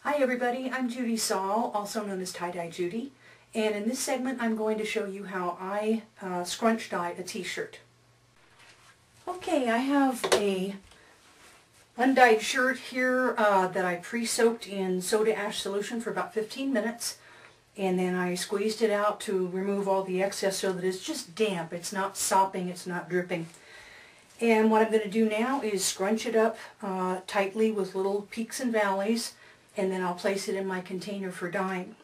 Hi everybody, I'm Judy Saul, also known as Tie-Dye Judy, and in this segment I'm going to show you how I scrunch dye a t-shirt. Okay, I have a undyed shirt here that I pre-soaked in soda ash solution for about 15 minutes, and then I squeezed it out to remove all the excess so that it's just damp. It's not sopping, it's not dripping. And what I'm going to do now is scrunch it up tightly with little peaks and valleys, and then I'll place it in my container for dyeing.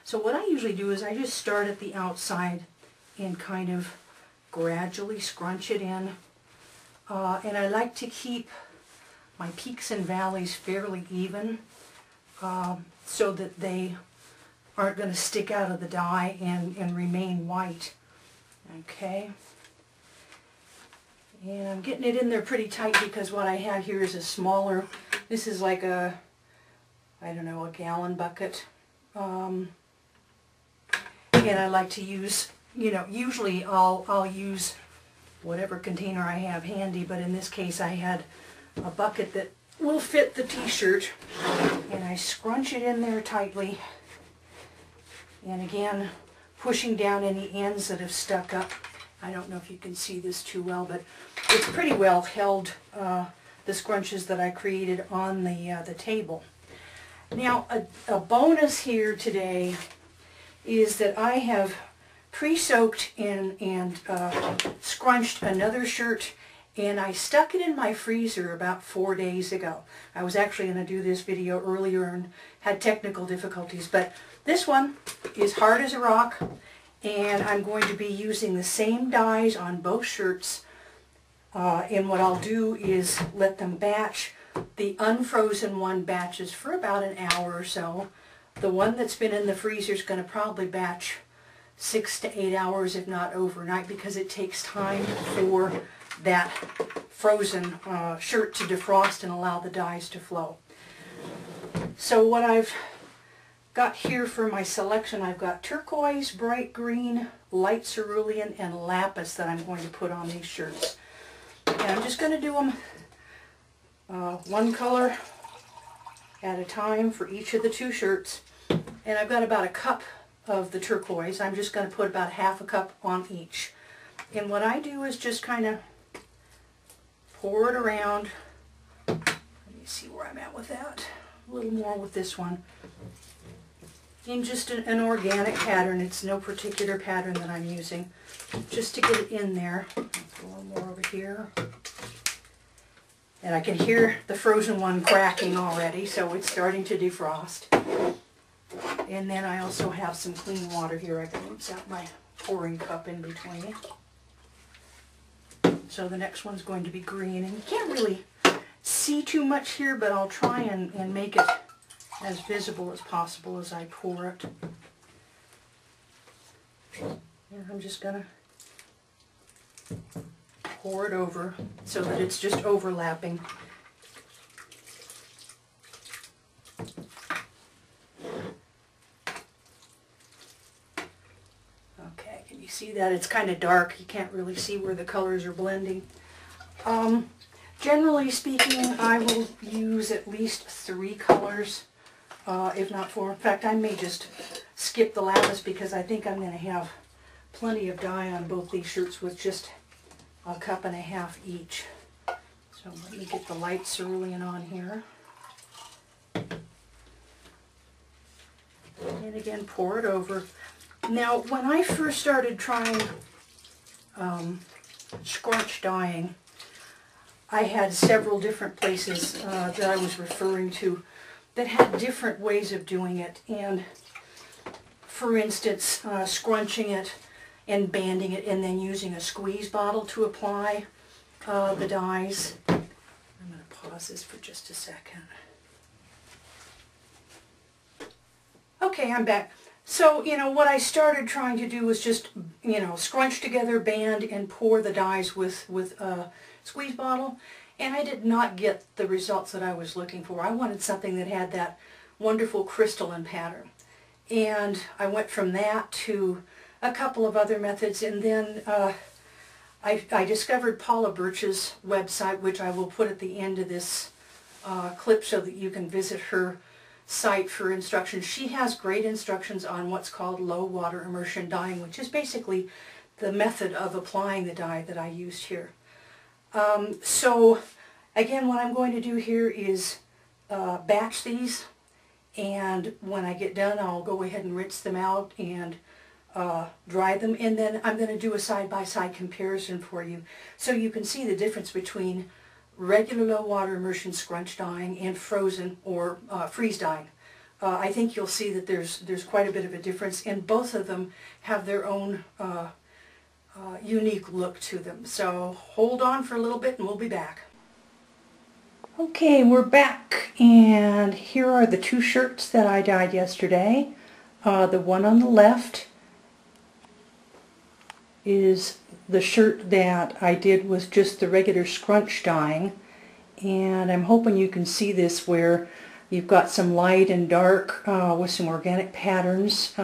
So what I usually do is I just start at the outside and kind of gradually scrunch it in. And I like to keep my peaks and valleys fairly even so that they aren't going to stick out of the dye and remain white. Okay. And I'm getting it in there pretty tight because what I have here is a smaller, this is like a, I don't know, a gallon bucket. And I like to use, usually I'll use whatever container I have handy, but in this case I had a bucket that will fit the t-shirt, and I scrunch it in there tightly, and again pushing down any ends that have stuck up. I don't know if you can see this too well, but it's pretty well held, the scrunches that I created on the table. Now, a bonus here today is that I have pre-soaked and scrunched another shirt, and I stuck it in my freezer about 4 days ago. I was actually going to do this video earlier and had technical difficulties, but this one is hard as a rock, and I'm going to be using the same dyes on both shirts, and what I'll do is let them batch. The unfrozen one batches for about an hour or so. The one that's been in the freezer is going to probably batch 6 to 8 hours, if not overnight, because it takes time for that frozen shirt to defrost and allow the dyes to flow. So what I've got here for my selection, I've got turquoise, bright green, light cerulean, and lapis that I'm going to put on these shirts. And I'm just going to do them one color at a time for each of the two shirts. And I've got about a cup of the turquoise. I'm just going to put about half a cup on each. And what I do is just kind of pour it around. Let me see where I'm at with that. A little more with this one. In just an organic pattern. It's no particular pattern that I'm using. Just to get it in there. A little more over here. And I can hear the frozen one cracking already, so it's starting to defrost. And then I also have some clean water here. I can rinse out my pouring cup in between. So the next one's going to be green. And you can't really see too much here, but I'll try and make it as visible as possible as I pour it. And I'm just going to pour it over so that it's just overlapping. Okay, can you see that? It's kind of dark. You can't really see where the colors are blending. Generally speaking, I will use at least 3 colors, if not 4. In fact, I may just skip the lapis because I think I'm going to have plenty of dye on both these shirts with just a cup and a half each. So let me get the light cerulean on here. And again, pour it over. Now, when I first started trying scrunch dyeing, I had several different places that I was referring to that had different ways of doing it. And for instance, scrunching it and banding it and then using a squeeze bottle to apply the dyes. I'm going to pause this for just a second. Okay, I'm back. So, what I started trying to do was just, scrunch together, band, and pour the dyes with a squeeze bottle. And I did not get the results that I was looking for. I wanted something that had that wonderful crystalline pattern. And I went from that to a couple of other methods, and then I discovered Paula Birch's website, which I will put at the end of this clip so that you can visit her site for instructions. She has great instructions on what's called low water immersion dyeing, which is basically the method of applying the dye that I used here. So again, what I'm going to do here is batch these, and when I get done I'll go ahead and rinse them out and dry them, and then I'm going to do a side-by-side comparison for you so you can see the difference between regular low water immersion scrunch dyeing and frozen or freeze dyeing. I think you'll see that there's quite a bit of a difference, and both of them have their own unique look to them. So hold on for a little bit and we'll be back. Okay, we're back, and here are the two shirts that I dyed yesterday. The one on the left is the shirt that I did with just the regular scrunch dyeing, and I'm hoping you can see this where you've got some light and dark with some organic patterns,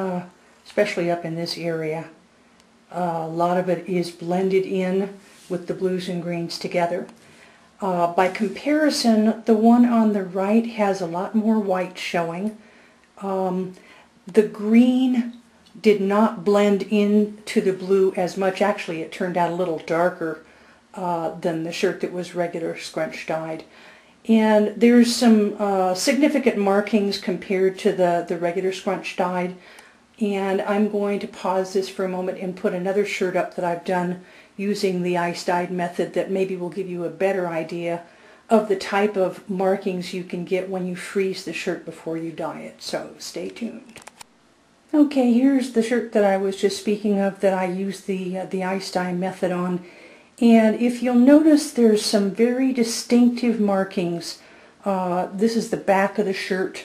especially up in this area. A lot of it is blended in with the blues and greens together. By comparison, the one on the right has a lot more white showing. The green did not blend into the blue as much. Actually, it turned out a little darker than the shirt that was regular scrunch dyed. And there's some significant markings compared to the regular scrunch dyed. And I'm going to pause this for a moment and put another shirt up that I've done using the ice dyed method that maybe will give you a better idea of the type of markings you can get when you freeze the shirt before you dye it. So stay tuned. Okay, here's the shirt that I was just speaking of that I used the ice dye method on. And if you'll notice, there's some very distinctive markings. This is the back of the shirt,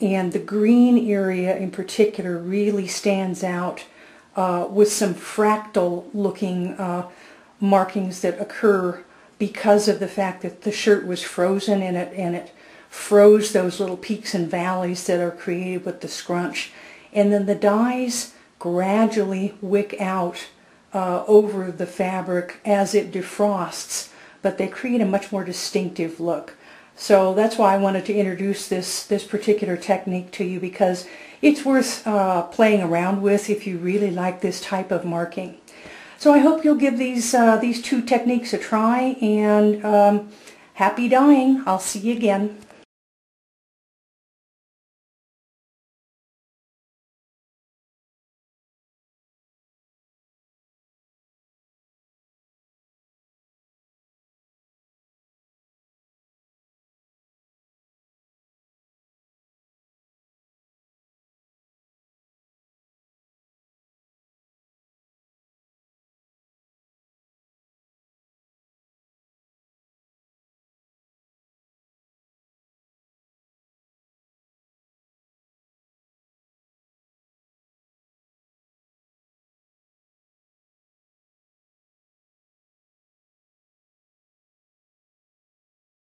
and the green area in particular really stands out with some fractal looking markings that occur because of the fact that the shirt was frozen and it froze those little peaks and valleys that are created with the scrunch. And then the dyes gradually wick out over the fabric as it defrosts, but they create a much more distinctive look. So that's why I wanted to introduce this particular technique to you, because it's worth playing around with if you really like this type of marking. So I hope you'll give these two techniques a try, and happy dyeing. I'll see you again.